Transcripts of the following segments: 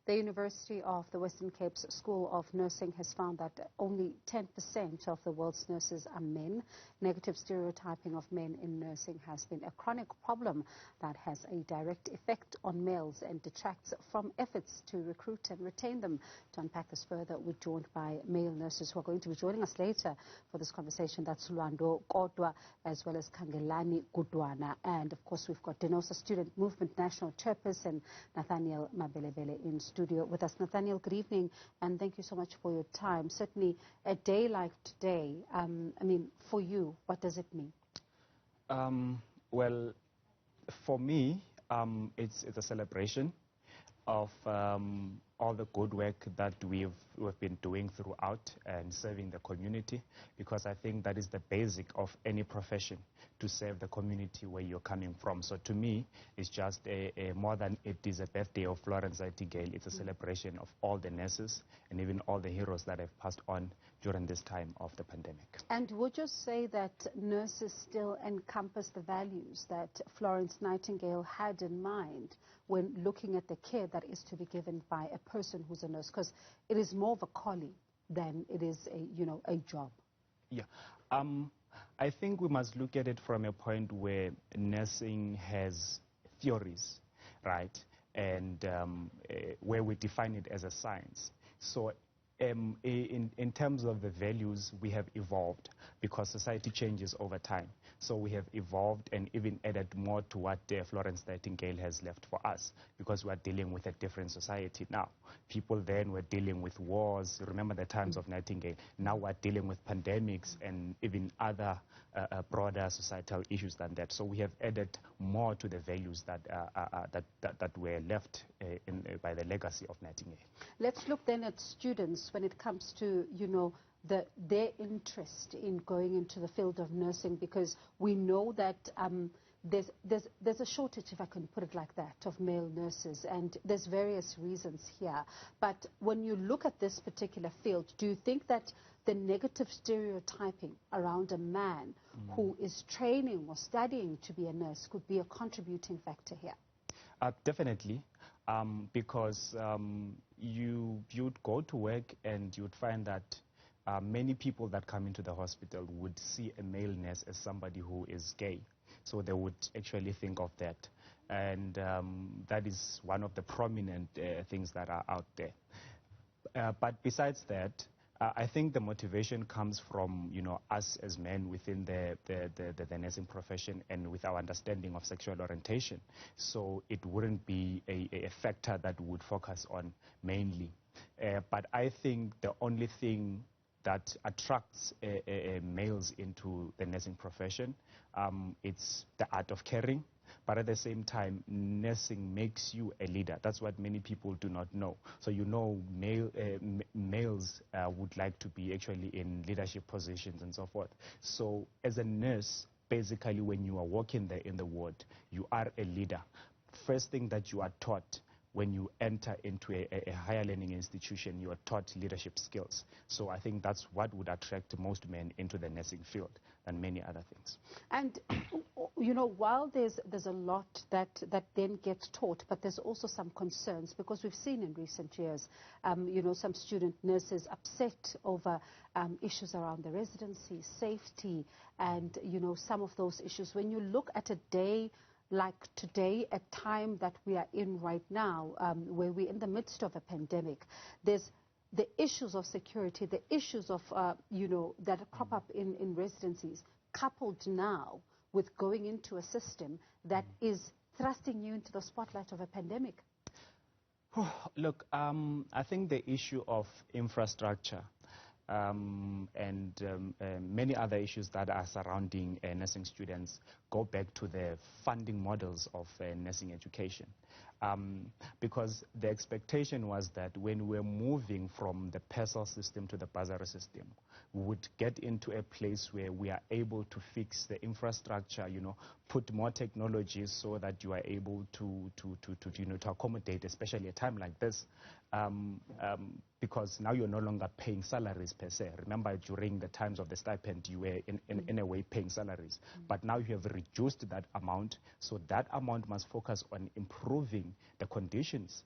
The University of the Western Cape's School of Nursing has found that only 10% of the world's nurses are men. Negative stereotyping of men in nursing has been a chronic problem that has a direct effect on males and detracts from efforts to recruit and retain them. To unpack this further, we're joined by male nurses who are going to be joining us later for this conversation. That's Lwando Kodwa as well as Kangelani Gudwana. And of course, we've got Denosa Student Movement National Chairperson Nathaniel Mabelebele in studio with us. Nathaniel, good evening, and thank you so much for your time. Certainly, a day like today, I mean, for you, what does it mean? Well, for me, it's a celebration of all the good work that we've been doing throughout and serving the community, because I think that is the basic of any profession, to serve the community where you're coming from. So to me, it's just more than it is a birthday of Florence Nightingale. It's a celebration of all the nurses and even all the heroes that have passed on during this time of the pandemic. And would you say that nurses still encompass the values that Florence Nightingale had in mind when looking at the care that is to be given by a person who's a nurse? Because it is more of a calling than it is a job. Yeah. I think we must look at it from a point where nursing has theories, right? And where we define it as a science. So in terms of the values, we have evolved because society changes over time. So we have evolved and even added more to what Florence Nightingale has left for us, because we are dealing with a different society now. People then were dealing with wars. Remember the times of Nightingale. Now we're dealing with pandemics and even other broader societal issues than that. So we have added more to the values that that were left by the legacy of Nightingale. Let's look then at students when it comes to, their interest in going into the field of nursing, because we know that there's a shortage, if I can put it like that, of male nurses, and there's various reasons here. But when you look at this particular field, do you think that the negative stereotyping around a man who is training or studying to be a nurse could be a contributing factor here? Definitely, because you'd go to work and you'd find that many people that come into the hospital would see a male nurse as somebody who is gay. So they would actually think of that. And that is one of the prominent things that are out there. But besides that, I think the motivation comes from, us as men within the nursing profession and with our understanding of sexual orientation. So it wouldn't be a factor that we would focus on mainly. But I think the only thing that attracts males into the nursing profession, it's the art of caring. But at the same time, nursing makes you a leader. That's what many people do not know. So males would like to be actually in leadership positions and so forth. So as a nurse, basically when you are working there in the ward, you are a leader. First thing that you are taught when you enter into a higher learning institution, you are taught leadership skills. So I think that's what would attract most men into the nursing field than many other things. And, while there's a lot that then gets taught, but there's also some concerns, because we've seen in recent years, some student nurses upset over issues around the residency, safety, and, some of those issues. When you look at a day like today, a time that we are in right now, where we're in the midst of a pandemic, there's the issues of security, the issues of, that crop up in residencies, coupled now with going into a system that is thrusting you into the spotlight of a pandemic. Look, I think the issue of infrastructure and many other issues that are surrounding nursing students go back to the funding models of nursing education. Because the expectation was that when we're moving from the PESEL system to the bursary system, we would get into a place where we are able to fix the infrastructure, put more technologies so that you are able to accommodate, especially a time like this. Because now you're no longer paying salaries per se. Remember, during the times of the stipend, you were in a way paying salaries. But now you have reduced that amount, so that amount must focus on improving the conditions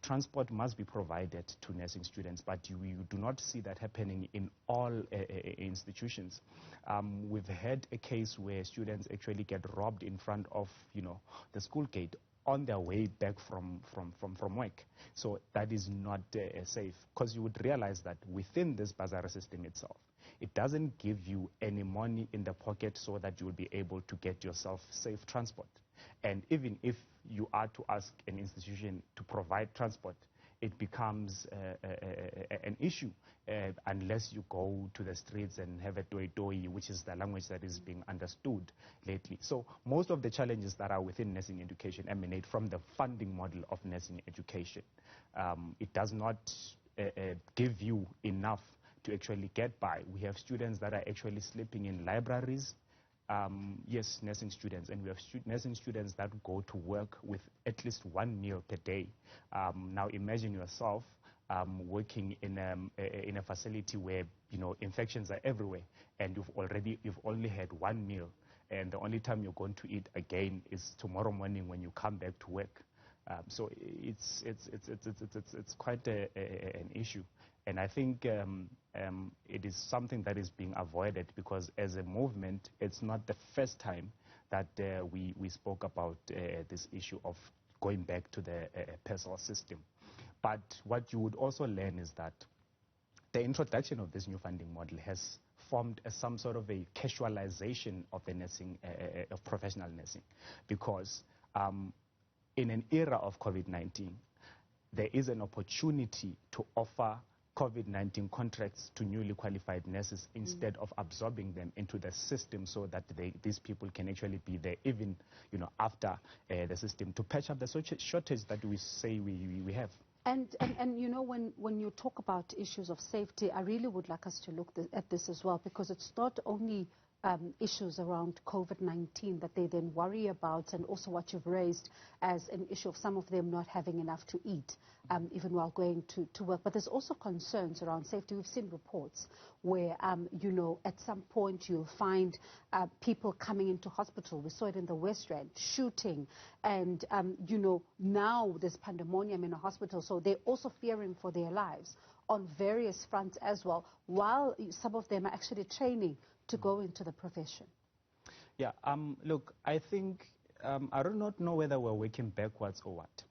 Transport must be provided to nursing students, but you do not see that happening in all institutions. We've had a case where students actually get robbed in front of, the school gate on their way back from work. So that is not safe, because you would realize that within this bursary system itself, it doesn't give you any money in the pocket so that you will be able to get yourself safe transport. And even if you are to ask an institution to provide transport, it becomes an issue unless you go to the streets and have a toi-toi, which is the language that is being understood lately. So most of the challenges that are within nursing education emanate from the funding model of nursing education. It does not give you enough to actually get by. We have students that are actually sleeping in libraries. Yes, nursing students, and we have nursing students that go to work with at least one meal per day. Now imagine yourself working in a facility where infections are everywhere, and you've only had one meal, and the only time you're going to eat again is tomorrow morning when you come back to work. So it's quite an issue. And I think it is something that is being avoided, because as a movement, it's not the first time that we spoke about this issue of going back to the PESEL system. But what you would also learn is that the introduction of this new funding model has formed some sort of a casualization of the nursing, of professional nursing, because in an era of COVID-19, there is an opportunity to offer COVID-19 contracts to newly qualified nurses instead of absorbing them into the system, so that these people can actually be there even after the system, to patch up the shortage that we say we have. And when you talk about issues of safety, I really would like us to look at this as well, because it's not only issues around COVID-19 that they then worry about, and also what you've raised as an issue of some of them not having enough to eat, even while going to work. But there's also concerns around safety. We've seen reports where, at some point you'll find people coming into hospital. We saw it in the West Rand, shooting, and, now there's pandemonium in a hospital, so they're also fearing for their lives on various fronts as well, while some of them are actually training to go into the profession. Yeah, look, I think, I do not know whether we're working backwards or what,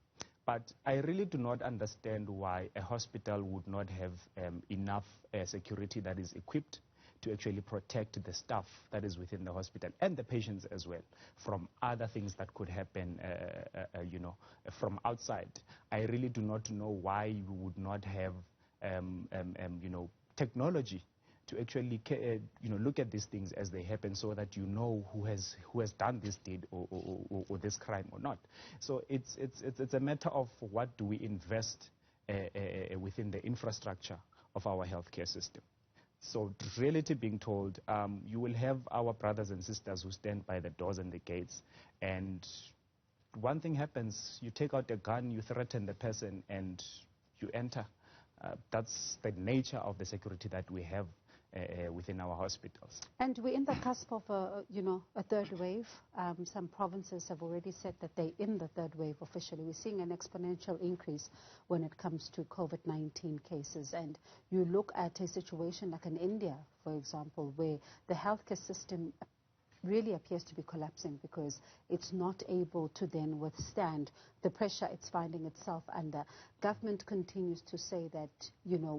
but I really do not understand why a hospital would not have enough security that is equipped to actually protect the staff that is within the hospital, and the patients as well, from other things that could happen, from outside. I really do not know why we would not have, technology to actually look at these things as they happen, so that who has done this deed or this crime or not. So it's a matter of what do we invest within the infrastructure of our healthcare system. So reality being told, you will have our brothers and sisters who stand by the doors and the gates, and one thing happens: you take out a gun, you threaten the person, and you enter. That's the nature of the security that we have within our hospitals. And we're in the cusp of a third wave. Some provinces have already said that they're in the third wave officially. We're seeing an exponential increase when it comes to COVID-19 cases. And you look at a situation like in India, for example, where the healthcare system really appears to be collapsing, because it's not able to then withstand the pressure it's finding itself under. Government continues to say that,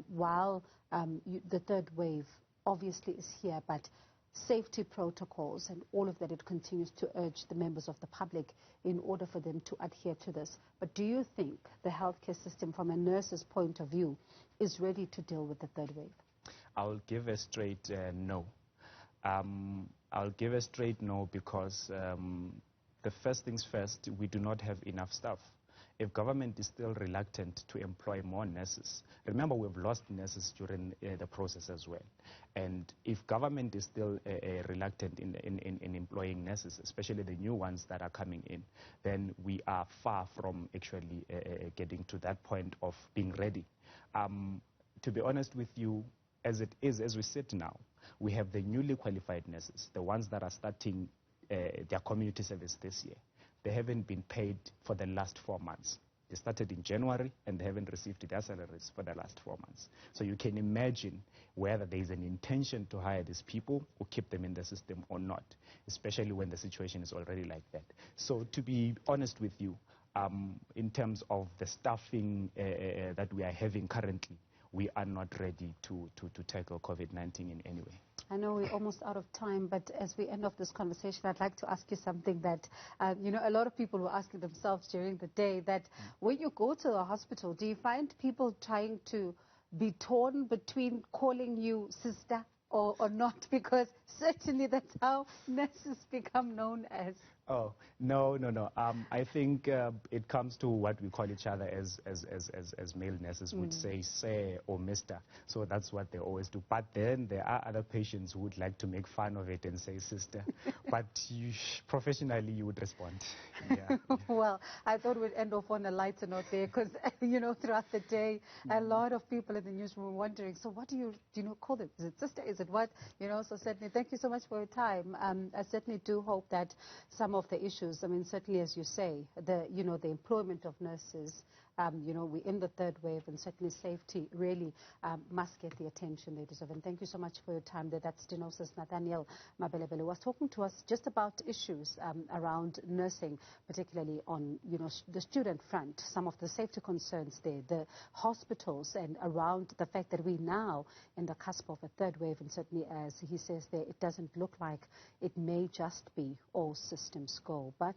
while the third wave obviously is here, but safety protocols and all of that, it continues to urge the members of the public in order for them to adhere to this. But do you think the healthcare system, from a nurse's point of view, is ready to deal with the third wave? I'll give a straight no. I'll give a straight no, because the first things first, we do not have enough staff. If government is still reluctant to employ more nurses, remember we've lost nurses during the process as well. And if government is still reluctant in employing nurses, especially the new ones that are coming in, then we are far from actually getting to that point of being ready. To be honest with you, as we sit now, we have the newly qualified nurses, the ones that are starting their community service this year. They haven't been paid for the last 4 months. They started in January and they haven't received their salaries for the last 4 months. So you can imagine whether there is an intention to hire these people or keep them in the system or not, especially when the situation is already like that. So to be honest with you, in terms of the staffing that we are having currently, we are not ready to tackle COVID-19 in any way. I know we're almost out of time, but as we end off this conversation, I'd like to ask you something that, a lot of people were asking themselves during the day, that when you go to the hospital, do you find people trying to be torn between calling you sister or not? Because certainly that's how nurses become known as. Oh, no. I think it comes to what we call each other as male nurses would say, sir or mister. So that's what they always do. But then there are other patients who would like to make fun of it and say sister. But professionally, you would respond. Yeah. Well, I thought we'd end off on a lighter note there because, throughout the day, a lot of people in the newsroom were wondering, so what do you call it? Is it sister? Is it what? So certainly, thank you so much for your time. I certainly do hope that some of the issues, certainly as you say, the employment of nurses, we're in the third wave, and certainly safety really must get the attention they deserve. And thank you so much for your time there. That's Stenosis Nathaniel Mabelebele was talking to us just about issues around nursing, particularly on, the student front, some of the safety concerns there, the hospitals, and around the fact that we now in the cusp of a third wave, and certainly as he says there, it doesn't look like it may just be all systems go. But